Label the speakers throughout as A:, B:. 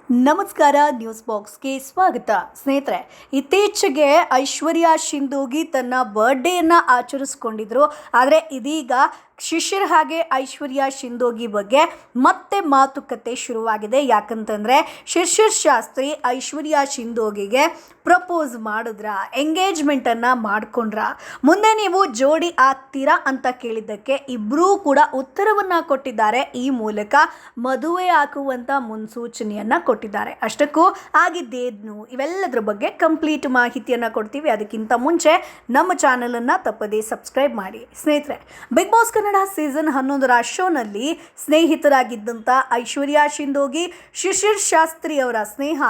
A: ನಮಸ್ಕಾರ, ನ್ಯೂಸ್ ಬಾಕ್ಸ್ಗೆ ಸ್ವಾಗತ. ಸ್ನೇಹಿತರೆ, ಇತ್ತೀಚೆಗೆ ಐಶ್ವರ್ಯ ಶಿಂದೋಗಿ ತನ್ನ ಬರ್ಡೇಯನ್ನು ಆಚರಿಸ್ಕೊಂಡಿದ್ರು. ಆದರೆ ಇದೀಗ ಶಿಶಿರ್ ಹಾಗೆ ಐಶ್ವರ್ಯ ಶಿಂದೋಗಿ ಬಗ್ಗೆ ಮತ್ತೆ ಮಾತುಕತೆ ಶುರುವಾಗಿದೆ. ಯಾಕಂತಂದರೆ ಶಿಶಿರ್ ಶಾಸ್ತ್ರಿ ಐಶ್ವರ್ಯ ಶಿಂದೋಗಿಗೆ ಪ್ರಪೋಸ್ ಮಾಡಿದ್ರ, ಎಂಗೇಜ್ಮೆಂಟನ್ನು ಮಾಡ್ಕೊಂಡ್ರ, ಮುಂದೆ ನೀವು ಜೋಡಿ ಆಗ್ತೀರಾ ಅಂತ ಕೇಳಿದ್ದಕ್ಕೆ ಇಬ್ಬರೂ ಕೂಡ ಉತ್ತರವನ್ನು ಕೊಟ್ಟಿದ್ದಾರೆ. ಈ ಮೂಲಕ ಮದುವೆ ಹಾಕುವಂಥ ಮುನ್ಸೂಚನೆಯನ್ನು ಕೊಟ್ಟಿದ್ದಾರೆ. ಅಷ್ಟಕ್ಕೂ ಆಗಿದ್ದೇನು ಇವೆಲ್ಲದರ ಬಗ್ಗೆ ಕಂಪ್ಲೀಟ್ ಮಾಹಿತಿಯನ್ನು ಕೊಡ್ತೀವಿ. ಅದಕ್ಕಿಂತ ಮುಂಚೆ ನಮ್ಮ ಚಾನಲನ್ನು ತಪ್ಪದೇ ಸಬ್ಸ್ಕ್ರೈಬ್ ಮಾಡಿ. ಸ್ನೇಹಿತರೆ, ಬಿಗ್ ಬಾಸ್ ಕನ್ನಡ ಸೀಸನ್ 11ರ ಶೋನಲ್ಲಿ ಸ್ನೇಹಿತರಾಗಿದ್ದಂಥ ಐಶ್ವರ್ಯ ಶಿಂದೋಗಿ ಶಿಶಿರ್ ಶಾಸ್ತ್ರಿ ಅವರ ಸ್ನೇಹ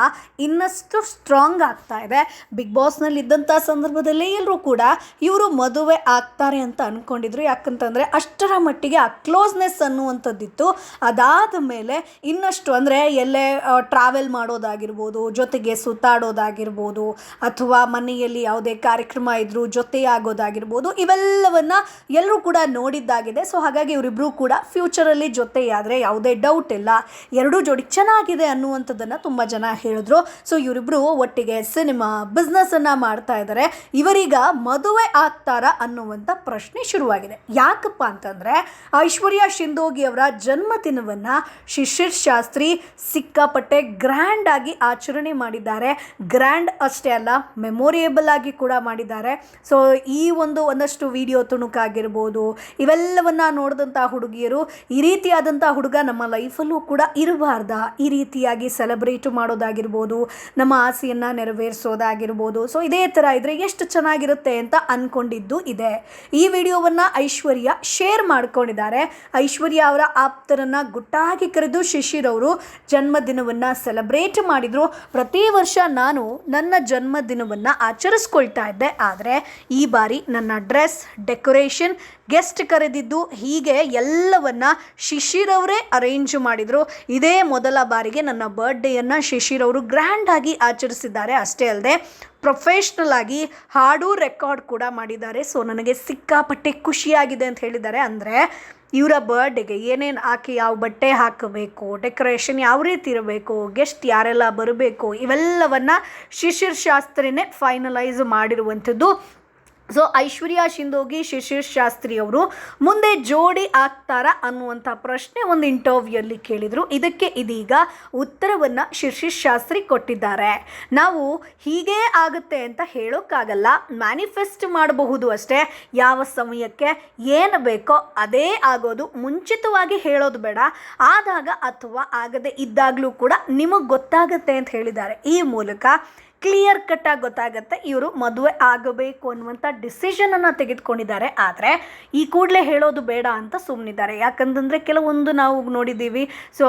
A: ಇನ್ನಷ್ಟು ಸ್ಟ್ರಾಂಗ್ ಆಗ್ತಾ ಇದೆ. ಬಿಗ್ ಬಾಸ್ನಲ್ಲಿ ಇದ್ದಂಥ ಸಂದರ್ಭದಲ್ಲಿ ಎಲ್ಲರೂ ಕೂಡ ಇವರು ಮದುವೆ ಆಗ್ತಾರೆ ಅಂತ ಅಂದ್ಕೊಂಡಿದ್ರು. ಯಾಕಂತಂದರೆ ಅಷ್ಟರ ಮಟ್ಟಿಗೆ ಆ ಕ್ಲೋಸ್ನೆಸ್ ಅನ್ನುವಂಥದ್ದಿತ್ತು. ಅದಾದ ಮೇಲೆ ಇನ್ನಷ್ಟು ಅಂದರೆ ಎಲ್ಲೇ ಟ್ರಾವೆಲ್ ಮಾಡೋದಾಗಿರ್ಬೋದು, ಜೊತೆಗೆ ಸುತ್ತಾಡೋದಾಗಿರ್ಬೋದು, ಅಥವಾ ಮನೆಯಲ್ಲಿ ಯಾವುದೇ ಕಾರ್ಯಕ್ರಮ ಇದ್ದರೂ ಜೊತೆಯಾಗೋದಾಗಿರ್ಬೋದು, ಇವೆಲ್ಲವನ್ನು ಎಲ್ಲರೂ ಕೂಡ ನೋಡಿದ್ದಾಗಿದೆ. ಸೊ ಹಾಗಾಗಿ ಇವರಿಬ್ಬರು ಕೂಡ ಫ್ಯೂಚರಲ್ಲಿ ಜೊತೆಯಾದರೆ ಯಾವುದೇ ಡೌಟ್ ಇಲ್ಲ, ಎರಡೂ ಜೋಡಿ ಚೆನ್ನಾಗಿದೆ ಅನ್ನುವಂಥದ್ದನ್ನು ತುಂಬ ಜನ ಹೇಳಿದ್ರು. ಸೊ ಇವರಿಬ್ಬರು ಒಟ್ಟಿಗೆ ಸಿನಿಮಾ ಬಿಸ್ನೆಸ್ಸನ್ನು ಮಾಡ್ತಾ ಇದ್ದಾರೆ. ಇವರೀಗ ಮದುವೆ ಆಗ್ತಾರಾ ಅನ್ನುವಂಥ ಪ್ರಶ್ನೆ ಶುರುವಾಗಿದೆ. ಯಾಕಪ್ಪ ಅಂತಂದರೆ ಐಶ್ವರ್ಯ ಶಿಂದೋಗಿ ಅವರ ಜನ್ಮದಿನವನ್ನು ಶಿಶಿರ್ ಶಾಸ್ತ್ರಿ ಸಿಕ್ಕಾಪಟ್ಟೆ ಗ್ರ್ಯಾಂಡ್ ಆಗಿ ಆಚರಣೆ ಮಾಡಿದ್ದಾರೆ. ಗ್ರ್ಯಾಂಡ್ ಅಷ್ಟೇ ಅಲ್ಲ, ಮೆಮೊರಿಯೇಬಲ್ ಆಗಿ ಕೂಡ ಮಾಡಿದ್ದಾರೆ. ಸೊ ಈ ಒಂದಷ್ಟು ವಿಡಿಯೋ ತುಣುಕಾಗಿರ್ಬೋದು, ಇವೆಲ್ಲವನ್ನ ನೋಡಿದಂಥ ಹುಡುಗಿಯರು ಈ ರೀತಿಯಾದಂಥ ಹುಡುಗ ನಮ್ಮ ಲೈಫಲ್ಲೂ ಕೂಡ ಇರಬಾರ್ದಾ, ಈ ರೀತಿಯಾಗಿ ಸೆಲೆಬ್ರೇಟ್ ಮಾಡೋದಾಗಿರ್ಬೋದು, ನಮ್ಮ ಆಸೆಯನ್ನು ನೆರವೇರಿಸೋದಾಗಿರ್ಬೋದು, ಸೊ ಇದೇ ಥರ ಇದ್ದರೆ ಎಷ್ಟು ಚೆನ್ನಾಗಿರುತ್ತೆ ಅಂತ ಅಂದ್ಕೊಂಡಿದ್ದು ಇದೆ. ಈ ವಿಡಿಯೋವನ್ನು ಐಶ್ವರ್ಯ ಶೇರ್ ಮಾಡ್ಕೊಂಡಿದ್ದಾರೆ. ಐಶ್ವರ್ಯ ಅವರ ಆಪ್ತರನ್ನು ಗುಟ್ಟಾಗಿ ಕರೆದು ಶಿಶಿರ್ ಅವರು ಜನ್ಮದಿನವನ್ನು ಸೆಲೆಬ್ರೇಟ್ ಮಾಡಿದರು. ಪ್ರತಿ ವರ್ಷ ನಾನು ನನ್ನ ಜನ್ಮದಿನವನ್ನು ಆಚರಿಸ್ಕೊಳ್ತಾ ಇದ್ದೆ, ಆದರೆ ಈ ಬಾರಿ ನನ್ನ ಡ್ರೆಸ್, ಡೆಕೋರೇಷನ್, ಗೆಸ್ಟ್ ಕರೆದಿದ್ದು, ಹೀಗೆ ಎಲ್ಲವನ್ನ ಶಿಶಿರ್ ಅವರೇ ಅರೇಂಜ್ ಮಾಡಿದರು. ಇದೇ ಮೊದಲ ಬಾರಿಗೆ ನನ್ನ ಬರ್ಡೇಯನ್ನು ಶಿಶಿರ್ ಅವರು ಗ್ರ್ಯಾಂಡ್ ಆಗಿ ಆಚರಿಸಿದ್ದಾರೆ. ಅಷ್ಟೇ ಅಲ್ಲದೆ ಪ್ರೊಫೆಷ್ನಲ್ ಆಗಿ ಹಾಡು ರೆಕಾರ್ಡ್ ಕೂಡ ಮಾಡಿದ್ದಾರೆ. ಸೊ ನನಗೆ ಸಿಕ್ಕಾಪಟ್ಟೆ ಖುಷಿಯಾಗಿದೆ ಅಂತ ಹೇಳಿದ್ದಾರೆ. ಅಂದರೆ ಇವರ ಬರ್ಡೇಗೆ ಏನೇನು ಹಾಕಿ, ಯಾವ ಬಟ್ಟೆ ಹಾಕಬೇಕು, ಡೆಕೋರೇಷನ್ ಯಾವ ರೀತಿ ಇರಬೇಕು, ಗೆಸ್ಟ್ ಯಾರೆಲ್ಲ ಬರಬೇಕು, ಇವೆಲ್ಲವನ್ನು ಶಿಶಿರ್ ಶಾಸ್ತ್ರಿನೇ ಫೈನಲೈಸ್ ಮಾಡಿರುವಂಥದ್ದು. ಸೊ ಐಶ್ವರ್ಯ ಶಿಂದೋಗಿ ಶಿಶಿರ್ ಶಾಸ್ತ್ರಿ ಅವರು ಮುಂದೆ ಜೋಡಿ ಆಗ್ತಾರಾ ಅನ್ನುವಂಥ ಪ್ರಶ್ನೆ ಒಂದು ಇಂಟರ್ವ್ಯೂಯಲ್ಲಿ ಕೇಳಿದರು. ಇದಕ್ಕೆ ಇದೀಗ ಉತ್ತರವನ್ನು ಶಿಶಿರ್ ಶಾಸ್ತ್ರಿ ಕೊಟ್ಟಿದ್ದಾರೆ. ನಾವು ಹೀಗೇ ಆಗುತ್ತೆ ಅಂತ ಹೇಳೋಕ್ಕಾಗಲ್ಲ, ಮ್ಯಾನಿಫೆಸ್ಟ್ ಮಾಡಬಹುದು ಅಷ್ಟೇ. ಯಾವ ಸಮಯಕ್ಕೆ ಏನು ಬೇಕೋ ಅದೇ ಆಗೋದು, ಮುಂಚಿತವಾಗಿ ಹೇಳೋದು ಬೇಡ. ಆದಾಗ ಅಥವಾ ಆಗದೆ ಇದ್ದಾಗಲೂ ಕೂಡ ನಿಮಗೆ ಗೊತ್ತಾಗುತ್ತೆ ಅಂತ ಹೇಳಿದ್ದಾರೆ. ಈ ಮೂಲಕ ಕ್ಲಿಯರ್ ಕಟ್ಟಾಗಿ ಗೊತ್ತಾಗುತ್ತೆ ಇವರು ಮದುವೆ ಆಗಬೇಕು ಅನ್ನುವಂಥ ಡಿಸಿಷನನ್ನು ತೆಗೆದುಕೊಂಡಿದ್ದಾರೆ. ಆದರೆ ಈ ಕೂಡಲೇ ಹೇಳೋದು ಬೇಡ ಅಂತ ಸುಮ್ಮನಿದ್ದಾರೆ. ಯಾಕಂತಂದರೆ ಕೆಲವೊಂದು ನಾವು ನೋಡಿದ್ದೀವಿ, ಸೊ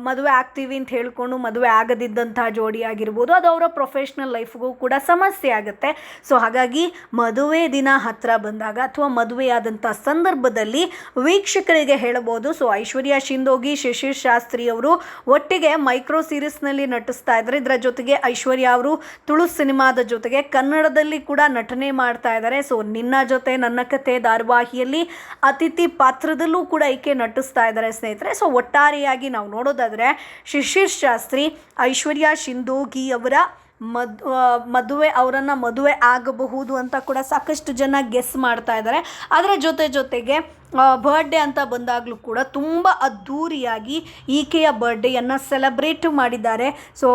A: ಮದುವೆ ಆಗ್ತೀವಿ ಅಂತ ಹೇಳ್ಕೊಂಡು ಮದುವೆ ಆಗದಿದ್ದಂಥ ಜೋಡಿ ಆಗಿರ್ಬೋದು, ಅದು ಅವರ ಪ್ರೊಫೆಷ್ನಲ್ ಲೈಫ್ಗೂ ಕೂಡ ಸಮಸ್ಯೆ ಆಗುತ್ತೆ. ಸೊ ಹಾಗಾಗಿ ಮದುವೆ ದಿನ ಹತ್ತಿರ ಬಂದಾಗ ಅಥವಾ ಮದುವೆಯಾದಂಥ ಸಂದರ್ಭದಲ್ಲಿ ವೀಕ್ಷಕರಿಗೆ ಹೇಳಬಹುದು. ಸೊ ಐಶ್ವರ್ಯ ಶಿಂದೋಗಿ ಶಿಶಿರ್ ಶಾಸ್ತ್ರಿ ಅವರು ಒಟ್ಟಿಗೆ ಮೈಕ್ರೋ ಸೀರೀಸ್ನಲ್ಲಿ ನಟಿಸ್ತಾ ಇದ್ದಾರೆ. ಇದರ ಜೊತೆಗೆ ಐಶ್ವರ್ಯ ಅವರು ತುಳು ಸಿನಿಮಾದ ಜೊತೆಗೆ ಕನ್ನಡದಲ್ಲಿ ಕೂಡ ನಟನೆ ಮಾಡ್ತಾ ಇದ್ದಾರೆ. ಸೊ ನಿನ್ನ ಜೊತೆ ನನ್ನ ಕತೆ ಧಾರಾವಾಹಿಯಲ್ಲಿ ಅತಿಥಿ ಪಾತ್ರದಲ್ಲೂ ಕೂಡ ಈಕೆ ನಟಿಸ್ತಾ ಇದ್ದಾರೆ ಸ್ನೇಹಿತರೆ. ಸೊ ಒಟ್ಟಾರೆಯಾಗಿ ನಾವು ನೋಡೋದಾದರೆ ಶಿಶಿರ್ ಶಾಸ್ತ್ರಿ ಐಶ್ವರ್ಯ ಶಿಂದೋಗಿ ಅವರ ಅವರನ್ನು ಮದುವೆ ಆಗಬಹುದು ಅಂತ ಕೂಡ ಸಾಕಷ್ಟು ಜನ ಗೆಸ್ ಮಾಡ್ತಾ ಇದ್ದಾರೆ. ಅದರ ಜೊತೆಗೆ ಬರ್ಡೇ ಅಂತ ಬಂದಾಗಲೂ ಕೂಡ ತುಂಬ ಅದ್ಧೂರಿಯಾಗಿ ಈಕೆಯ ಬರ್ಡೇಯನ್ನು ಸೆಲೆಬ್ರೇಟ್ ಮಾಡಿದ್ದಾರೆ. ಸೊ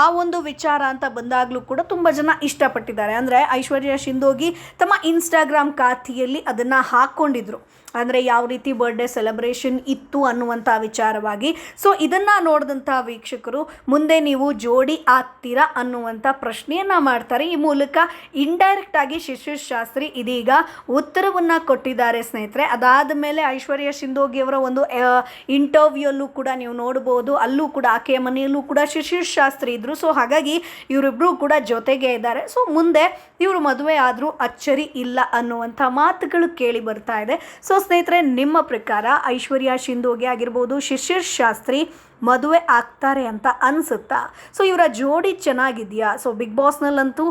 A: ಆ ಒಂದು ವಿಚಾರ ಅಂತ ಬಂದಾಗಲೂ ಕೂಡ ತುಂಬ ಜನ ಇಷ್ಟಪಟ್ಟಿದ್ದಾರೆ. ಅಂದರೆ ಐಶ್ವರ್ಯ ಶಿಂದೋಗಿ ತಮ್ಮ ಇನ್ಸ್ಟಾಗ್ರಾಮ್ ಖಾತೆಯಲ್ಲಿ ಅದನ್ನು ಹಾಕ್ಕೊಂಡಿದ್ರು, ಅಂದರೆ ಯಾವ ರೀತಿ ಬರ್ಡೇ ಸೆಲೆಬ್ರೇಷನ್ ಇತ್ತು ಅನ್ನುವಂಥ ವಿಚಾರವಾಗಿ. ಸೊ ಇದನ್ನು ನೋಡಿದಂಥ ವೀಕ್ಷಕರು ಮುಂದೆ ನೀವು ಜೋಡಿ ಆಗ್ತೀರಾ ಅನ್ನುವಂಥ ಪ್ರಶ್ನೆಯನ್ನು ಮಾಡ್ತಾರೆ. ಈ ಮೂಲಕ ಇಂಡೈರೆಕ್ಟಾಗಿ ಶಿಶಿರ್ ಶಾಸ್ತ್ರಿ ಇದೀಗ ಉತ್ತರವನ್ನು ಕೊಟ್ಟಿದ್ದಾರೆ ಸ್ನೇಹಿತರೆ. ಅದಾದ ಮೇಲೆ ಐಶ್ವರ್ಯ ಶಿಂದೋಗಿ ಅವರ ಒಂದು ಇಂಟರ್ವ್ಯೂಲ್ಲೂ ಕೂಡ ನೀವು ನೋಡ್ಬೋದು, ಅಲ್ಲೂ ಕೂಡ ಆಕೆಯ ಮನೆಯಲ್ಲೂ ಕೂಡ ಶಿಶಿರ್ ಶಾಸ್ತ್ರಿ ಇದ್ದರು. ಸೊ ಹಾಗಾಗಿ ಇವರಿಬ್ಬರು ಕೂಡ ಜೊತೆಗೆ ಇದ್ದಾರೆ. ಸೊ ಮುಂದೆ ಇವರು ಮದುವೆ ಆದರೂ ಅಚ್ಚರಿ ಇಲ್ಲ ಅನ್ನುವಂಥ ಮಾತುಗಳು ಕೇಳಿ ಬರ್ತಾ ಇದೆ. ಸೊ ಸ್ನೇಹಿತರೆ, ನಿಮ್ಮ ಪ್ರಕಾರ ಐಶ್ವರ್ಯ ಶಿಂದೋಗಿ ಆಗಿರ್ಬೋದು, ಶಿಶಿರ್ ಶಾಸ್ತ್ರಿ ಮದುವೆ ಆಗ್ತಾರೆ ಅಂತ ಅನಿಸುತ್ತಾ? ಸೊ ಇವರ ಜೋಡಿ ಚೆನ್ನಾಗಿದೆಯಾ? ಸೊ ಬಿಗ್ ಬಾಸ್ನಲ್ಲಂತೂ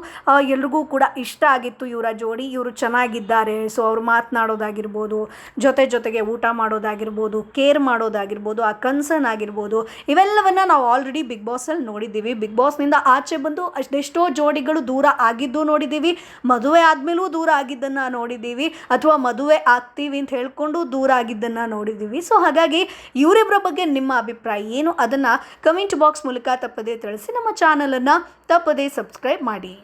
A: ಎಲ್ರಿಗೂ ಕೂಡ ಇಷ್ಟ ಆಗಿತ್ತು ಇವರ ಜೋಡಿ, ಇವರು ಚೆನ್ನಾಗಿದ್ದಾರೆ. ಸೊ ಅವ್ರು ಮಾತನಾಡೋದಾಗಿರ್ಬೋದು, ಜೊತೆಗೆ ಊಟ ಮಾಡೋದಾಗಿರ್ಬೋದು, ಕೇರ್ ಮಾಡೋದಾಗಿರ್ಬೋದು, ಆ ಕನ್ಸರ್ನ್ ಆಗಿರ್ಬೋದು, ಇವೆಲ್ಲವನ್ನು ನಾವು ಆಲ್ರೆಡಿ ಬಿಗ್ ಬಾಸಲ್ಲಿ ನೋಡಿದ್ದೀವಿ. ಬಿಗ್ ಬಾಸ್ನಿಂದ ಆಚೆ ಬಂದು ಅದೆಷ್ಟೋ ಜೋಡಿಗಳು ದೂರ ಆಗಿದ್ದು ನೋಡಿದ್ದೀವಿ, ಮದುವೆ ಆದಮೇಲೂ ದೂರ ಆಗಿದ್ದನ್ನು ನೋಡಿದ್ದೀವಿ, ಅಥವಾ ಮದುವೆ ಆಗ್ತೀವಿ ಅಂತ ಹೇಳ್ಕೊಂಡು ದೂರ ಆಗಿದ್ದನ್ನು ನೋಡಿದ್ದೀವಿ. ಸೊ ಹಾಗಾಗಿ ಇವರಿಬ್ಬರ ಬಗ್ಗೆ ನಿಮ್ಮ ಅಭಿಪ್ರಾಯ ಏನು, ಅದನ್ನು ಕಮೆಂಟ್ ಬಾಕ್ಸ್ ಮೂಲಕ ತಪ್ಪದೇ ತಿಳಿಸಿ. ನಮ್ಮ ಚಾನಲನ್ನು ತಪ್ಪದೇ ಸಬ್ಸ್ಕ್ರೈಬ್ ಮಾಡಿ.